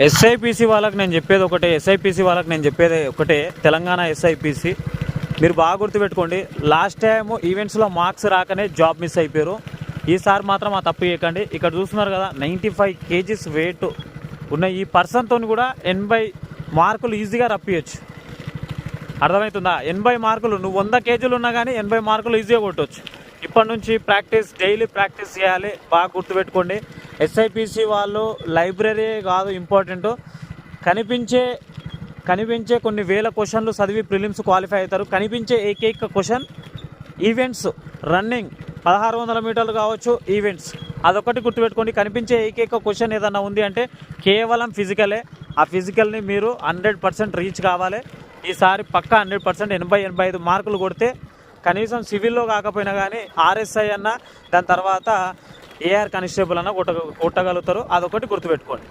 SIPC వాళ్ళకి నేను చెప్పేది ఒకటే తెలంగాణ ఎస్ఐపిసి మీరు బాగా గుర్తుపెట్టుకోండి. లాస్ట్ టైం ఈవెంట్స్లో మార్క్స్ రాకనే జాబ్ మిస్ అయిపోయారు. ఈసారి మాత్రం ఆ తప్పు చేయకండి. ఇక్కడ చూస్తున్నారు కదా 95 kgs వెయిట్ ఉన్న ఈ పర్సన్తో కూడా 80 మార్కులు ఈజీగా రప్పియచ్చు. అర్థమవుతుందా? 80 మార్కులు, నువ్వు 100 kgలు ఉన్నా కానీ 80 మార్కులు ఈజీగా కొట్టవచ్చు. ఇప్పటి నుంచి డైలీ ప్రాక్టీస్ చేయాలి. బాగా గుర్తుపెట్టుకోండి. ఎస్ఐపిసి వాళ్ళు లైబ్రరీ కాదు ఇంపార్టెంట్, కనిపించే కొన్ని వేల క్వశ్చన్లు చదివి ప్రిలిమ్స్ క్వాలిఫై అవుతారు. కనిపించే ఏకైక క్వశ్చన్ ఈవెంట్స్, రన్నింగ్ 1600 మీటర్లు కావచ్చు ఈవెంట్స్, అదొకటి గుర్తుపెట్టుకోండి. కనిపించే ఏకైక క్వశ్చన్ ఏదన్నా ఉంది అంటే కేవలం ఫిజికలే. ఆ ఫిజికల్ని మీరు 100% రీచ్ కావాలి. ఈసారి పక్కా 100% 80-85 మార్కులు కొడితే కనీసం సివిల్లో కాకపోయినా కానీ ఆర్ఎస్ఐ అన్న, దాని తర్వాత ఏఆర్ కానిస్టేబుల్ అన్న కొట్టగలుగుతారు. అదొకటి గుర్తుపెట్టుకోండి.